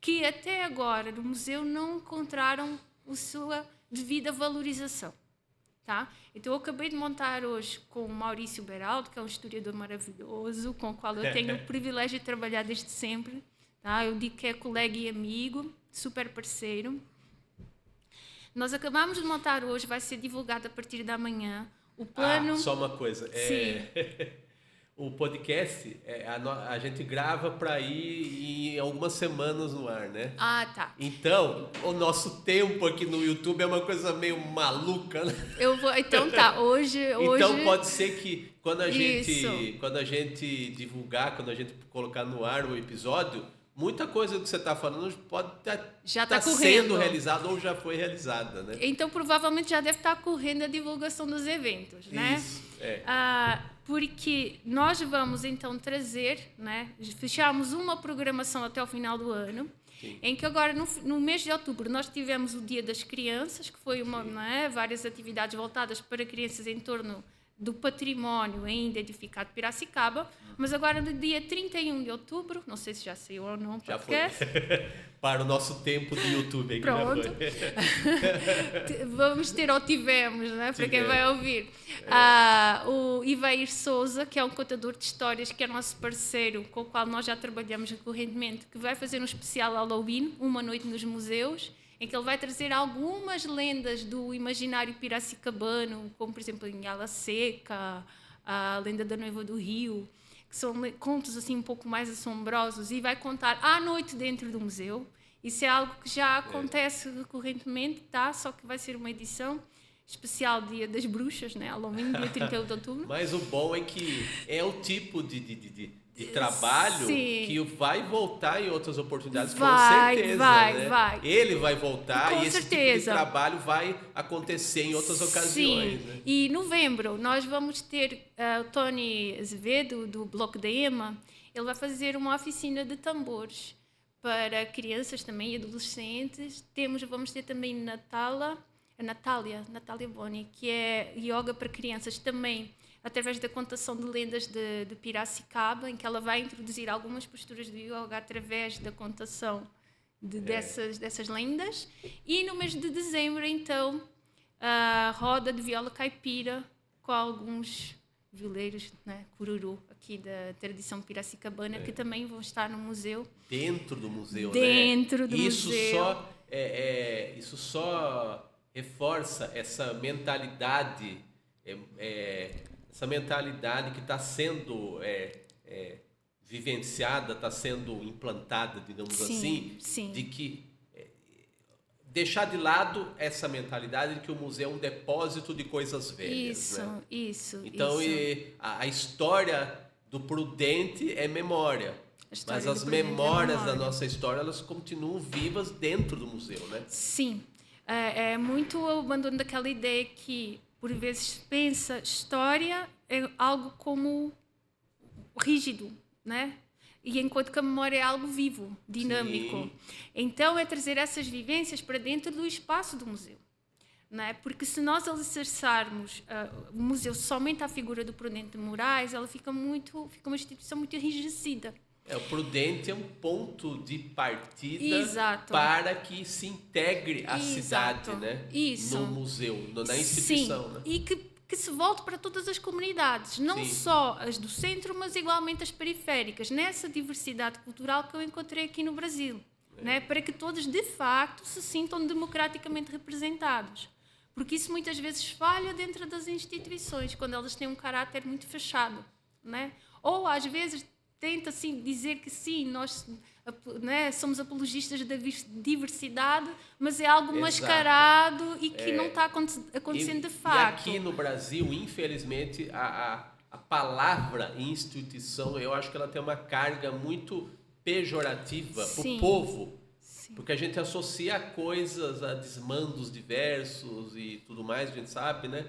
que até agora no museu não encontraram a sua devida valorização. Tá? Então, eu acabei de montar hoje com o Maurício Beraldo, que é um historiador maravilhoso, com o qual eu tenho o privilégio de trabalhar desde sempre. Tá? Eu digo que é colega e amigo, super parceiro. Nós acabamos de montar hoje, vai ser divulgado a partir da manhã, o plano... Só uma coisa. Sim. O podcast, a gente grava para ir em algumas semanas no ar, né? Tá. Então, o nosso tempo aqui no YouTube é uma coisa meio maluca, né? Então tá, hoje... Então pode ser que quando a gente divulgar, quando a gente colocar no ar o episódio, muita coisa que você está falando pode estar sendo realizada ou já foi realizada, né? Então, provavelmente já deve estar correndo a divulgação dos eventos, né? Isso, porque nós vamos, então, trazer, né? Fechamos uma programação até o final do ano, sim, em que agora, no mês de outubro, nós tivemos o Dia das Crianças, que foi várias atividades voltadas para crianças em torno do património ainda edificado de Piracicaba, mas agora no dia 31 de outubro, não sei se já saiu ou não, já podcast. Foi. Para o nosso tempo do YouTube. Aqui. Pronto. Vamos ter ou tivemos, né? Para quem vai ouvir. O Ivair Souza, que é um contador de histórias, que é nosso parceiro, com o qual nós já trabalhamos recorrentemente, que vai fazer um especial Halloween, uma noite nos museus, em que ele vai trazer algumas lendas do imaginário piracicabano, como, por exemplo, em Ala Seca, a lenda da Noiva do Rio, que são contos assim um pouco mais assombrosos, e vai contar à noite dentro do museu. Isso é algo que já acontece recorrentemente, tá? Só que vai ser uma edição especial Dia das Bruxas, né? Halloween, dia 31 de outubro. Mas o bom é que é o tipo de trabalho, sim, que vai voltar em outras oportunidades, com certeza. Vai. Ele vai voltar com e esse certeza. Tipo de trabalho vai acontecer em outras ocasiões. Sim. Né? E em novembro nós vamos ter o Tony Azevedo, do Bloco da EMA. Ele vai fazer uma oficina de tambores para crianças também e adolescentes. Vamos ter também Natália Boni, que é yoga para crianças também, através da contação de lendas de Piracicaba, em que ela vai introduzir algumas posturas de yoga através da contação dessas lendas. E no mês de dezembro, então, a roda de viola caipira com alguns violeiros, né, cururu, aqui da tradição piracicabana, que também vão estar no museu. Dentro do museu, Dentro do museu. Isso só reforça essa mentalidade... essa mentalidade que está sendo vivenciada, está sendo implantada, digamos assim, de que deixar de lado essa mentalidade de que o museu é um depósito de coisas velhas. Isso. Então, a história do Prudente é memória, mas as memórias da nossa história, elas continuam vivas dentro do museu, né? Sim. É muito o abandono daquela ideia que, por vezes, pensa história é algo como rígido, né? E enquanto que a memória é algo vivo, dinâmico. Sim. Então, é trazer essas vivências para dentro do espaço do museu. não é? Porque se nós alicerçarmos o museu somente à figura do Prudente de Moraes, ela fica uma instituição muito enrijecida. O Prudente é um ponto de partida Exato. para que se integre a Exato. cidade, né? Isso. No museu, na instituição. Sim. Né? E que se volte para todas as comunidades, não Sim. só as do centro, mas igualmente as periféricas, nessa diversidade cultural que eu encontrei aqui no Brasil, né? Para que todos, de facto, se sintam democraticamente representados. Porque isso muitas vezes falha dentro das instituições, quando elas têm um caráter muito fechado, né? Ou, às vezes, tenta assim, dizer que sim, nós, né, somos apologistas da diversidade, mas é algo mascarado e que não está acontecendo de fato. E aqui no Brasil, infelizmente, a palavra instituição, eu acho que ela tem uma carga muito pejorativa para o povo, porque a gente associa a coisas, a desmandos diversos e tudo mais, a gente sabe, né?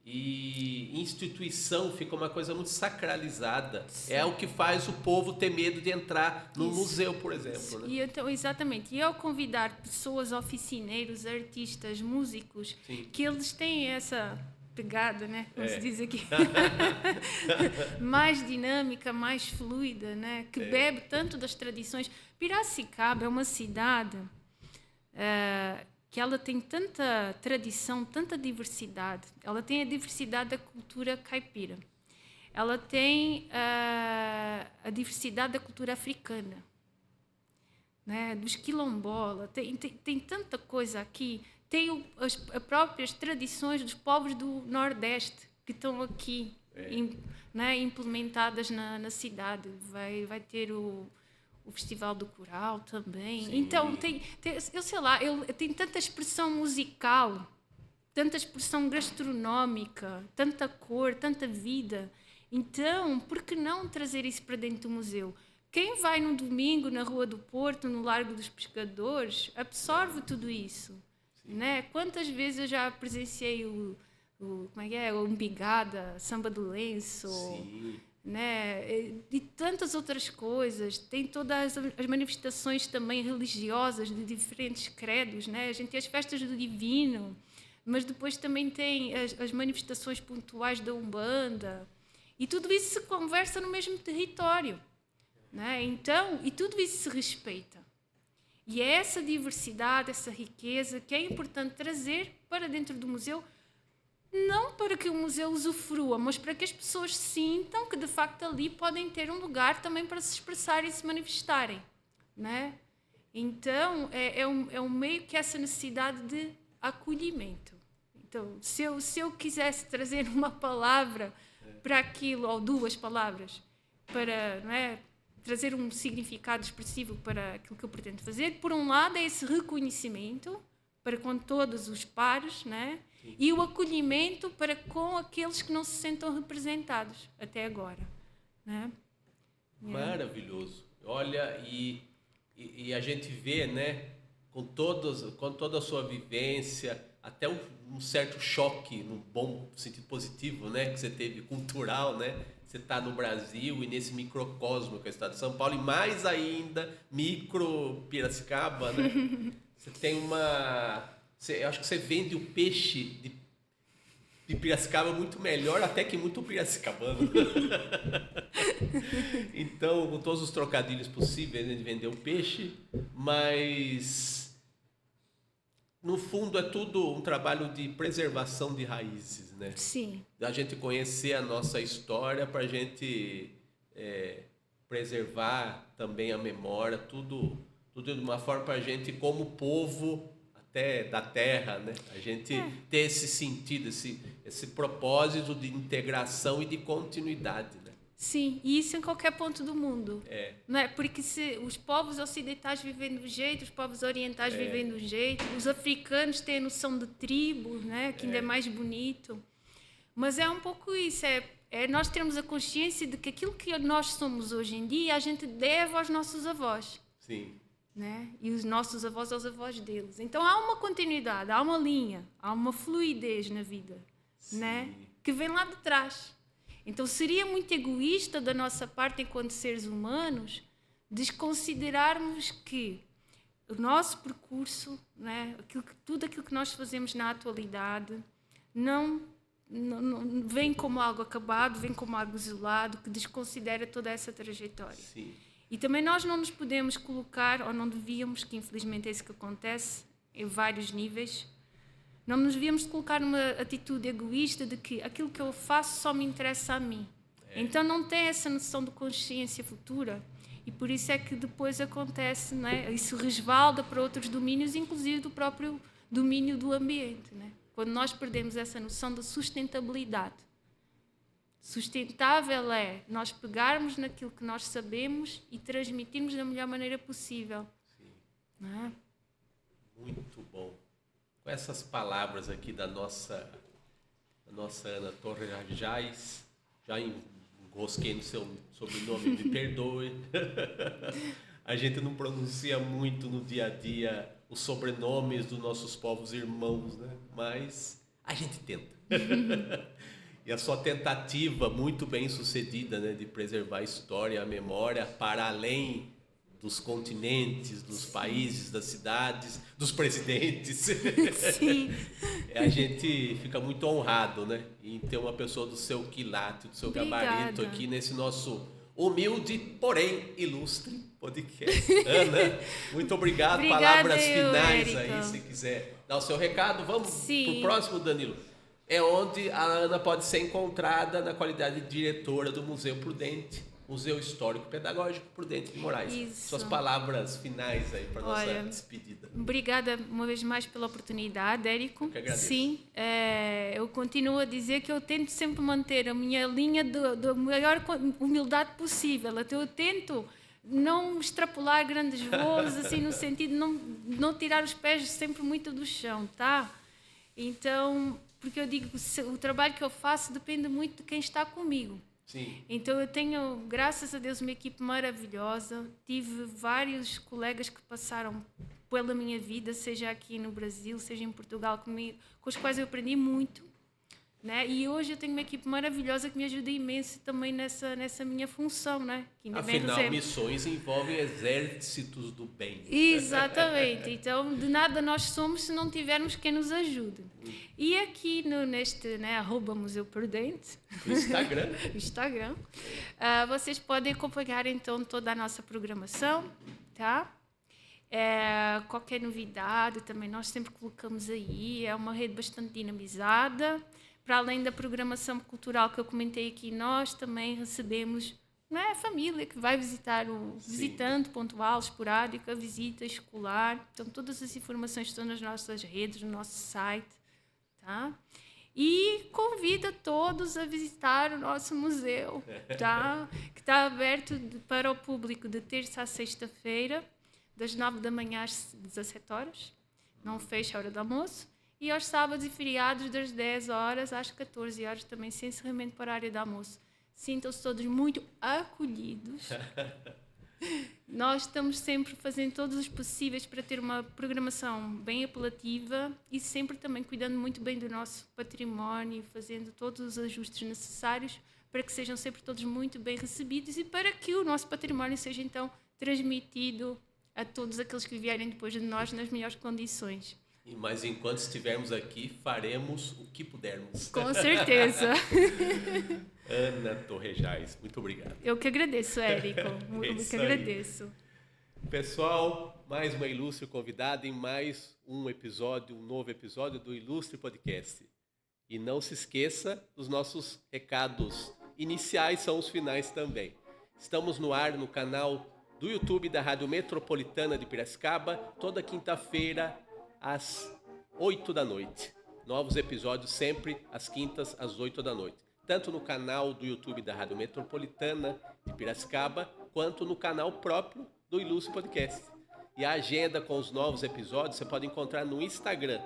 E instituição fica uma coisa muito sacralizada. Sim. É o que faz o povo ter medo de entrar no museu, por exemplo. Né? E então, exatamente. E ao convidar pessoas, oficineiros, artistas, músicos, Sim. que eles têm essa pegada, né? Como se diz aqui, mais dinâmica, mais fluida, né? Que bebe tanto das tradições. Piracicaba é uma cidade que ela tem tanta tradição, tanta diversidade. Ela tem a diversidade da cultura caipira. Ela tem a diversidade da cultura africana, né? Dos quilombolas. Tem tanta coisa aqui. Tem as próprias tradições dos povos do Nordeste que estão aqui né, implementadas na cidade. Vai ter o Festival do Coral também. Sim. Então, eu sei lá, tem tanta expressão musical, tanta expressão gastronómica, tanta cor, tanta vida. Então, por que não trazer isso para dentro do museu? Quem vai no domingo na Rua do Porto, no Largo dos Pescadores, absorve tudo isso. Né? Quantas vezes eu já presenciei o Umbigada, Samba do Lenço... Sim. Né? E tantas outras coisas. Tem todas as manifestações também religiosas de diferentes credos, né? A gente tem as festas do Divino, mas depois também tem as manifestações pontuais da Umbanda, e tudo isso se conversa no mesmo território, né? Então, e tudo isso se respeita, e é essa diversidade, essa riqueza que é importante trazer para dentro do museu, não para que o museu usufrua, mas para que as pessoas sintam que, de facto, ali podem ter um lugar também para se expressarem e se manifestarem, né? Então, é um meio que essa necessidade de acolhimento. Então, se eu quisesse trazer uma palavra para aquilo, ou duas palavras, para, não é, trazer um significado expressivo para aquilo que eu pretendo fazer, por um lado é esse reconhecimento para com todos os pares, né? E o acolhimento para com aqueles que não se sentam representados até agora, né? Maravilhoso. Olha, e a gente vê, né, com toda a sua vivência, até um certo choque, no bom sentido positivo, né, que você teve cultural, né? Você está no Brasil e nesse microcosmo que é o estado de São Paulo, e mais ainda micro Piracicaba, né? Você tem eu acho que você vende o peixe de Piracicaba muito melhor até que muito piracicabano. Então, com todos os trocadilhos possíveis, né, de vender o peixe, mas no fundo é tudo um trabalho de preservação de raízes, né? Sim. Da gente conhecer a nossa história, para a gente preservar também a memória, tudo de uma forma para a gente, como povo da terra, né? A gente ter esse sentido, esse propósito de integração e de continuidade, né? Sim, e isso em qualquer ponto do mundo. Não é? Porque se os povos ocidentais vivem do jeito, os povos orientais vivem do jeito, os africanos têm a noção de tribo, né? Que ainda é mais bonito. Mas é um pouco isso, nós termos a consciência de que aquilo que nós somos hoje em dia, a gente deve aos nossos avós. Sim. Né? E os nossos avós aos avós deles. Então há uma continuidade, há uma linha, há uma fluidez na vida, né? Que vem lá de trás. Então seria muito egoísta da nossa parte, enquanto seres humanos, desconsiderarmos que o nosso percurso, né, tudo aquilo que nós fazemos na atualidade não vem como algo acabado, vem como algo isolado, que desconsidera toda essa trajetória. Sim. E também nós não nos podemos colocar, ou não devíamos, que infelizmente é isso que acontece em vários níveis, não nos devíamos colocar numa atitude egoísta de que aquilo que eu faço só me interessa a mim. Então não tem essa noção de consciência futura. E por isso é que depois acontece, né? Isso resvalda para outros domínios, inclusive do próprio domínio do ambiente. Né? Quando nós perdemos essa noção de sustentabilidade. Sustentável é nós pegarmos naquilo que nós sabemos e transmitirmos da melhor maneira possível. Sim. Não é? Muito bom. Com essas palavras aqui da nossa Ana Torrejais, já enrosquei no seu sobrenome, me perdoe. A gente não pronuncia muito no dia a dia os sobrenomes dos nossos povos irmãos, né? Mas a gente tenta. E a sua tentativa muito bem sucedida, né, de preservar a história, a memória para além dos continentes, dos países, das cidades, dos presidentes. Sim. A gente fica muito honrado, né, em ter uma pessoa do seu quilate, do seu gabarito aqui nesse nosso humilde, porém ilustre podcast. Ana, muito obrigado. Obrigada, Palavras finais Érica. aí, se quiser dar o seu recado. Vamos Sim. pro próximo, Danilo. É onde a Ana pode ser encontrada na qualidade de diretora do Museu Prudente, Museu Histórico Pedagógico Prudente de Moraes. Isso. Suas palavras finais aí para nossa despedida. Obrigada uma vez mais pela oportunidade, Érico. Eu que agradeço. Sim, eu continuo a dizer que eu tento sempre manter a minha linha da maior humildade possível. Até eu tento não extrapolar grandes voos, assim, no sentido de não tirar os pés sempre muito do chão, tá? Então, porque eu digo, o trabalho que eu faço depende muito de quem está comigo. Sim. Então eu tenho, graças a Deus, uma equipe maravilhosa. Tive vários colegas que passaram pela minha vida, seja aqui no Brasil, seja em Portugal, comigo, com os quais eu aprendi muito. Né? E hoje eu tenho uma equipe maravilhosa que me ajuda imenso também nessa minha função. Né? Que ainda Afinal, missões envolvem exércitos do bem. Exatamente. Então, de nada nós somos se não tivermos quem nos ajude. E aqui neste, né, @Museu Prudente, No Instagram. Instagram, vocês podem acompanhar então toda a nossa programação, tá? Qualquer novidade também nós sempre colocamos aí. É uma rede bastante dinamizada. Para além da programação cultural que eu comentei aqui, nós também recebemos, não é, a família que vai visitar o visitante pontual, esporádico, a visita escolar. Então, todas as informações estão nas nossas redes, no nosso site. Tá? E convido a todos a visitar o nosso museu, tá? Que está aberto para o público de terça a sexta-feira, das 9 da manhã às 17 horas. Não fecha a hora do almoço. E aos sábados e feriados, das 10 horas às 14 horas, também sem encerramento para a área de almoço. Sintam-se todos muito acolhidos. Nós estamos sempre fazendo todos os possíveis para ter uma programação bem apelativa e sempre também cuidando muito bem do nosso património, fazendo todos os ajustes necessários para que sejam sempre todos muito bem recebidos e para que o nosso património seja então transmitido a todos aqueles que vierem depois de nós nas melhores condições. Mas enquanto estivermos aqui, faremos o que pudermos. Com certeza. Ana Torrejais, muito obrigado. Eu que agradeço, Érico. Eu que agradeço. Pessoal, mais uma ilustre convidada em mais um episódio, um novo episódio do Ilustre Podcast. E não se esqueça dos nossos recados iniciais, são os finais também. Estamos no ar no canal do YouTube da Rádio Metropolitana de Piracicaba, toda quinta-feira, às 8 da noite. Novos episódios sempre às quintas, às 8 da noite. Tanto no canal do YouTube da Rádio Metropolitana de Piracicaba, quanto no canal próprio do Ilustre Podcast. E a agenda com os novos episódios você pode encontrar no Instagram,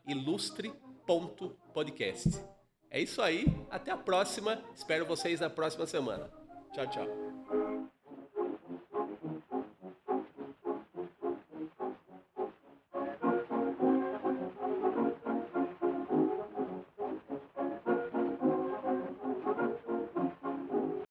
@ilustre.podcast. É isso aí, até a próxima. Espero vocês na próxima semana. Tchau, tchau.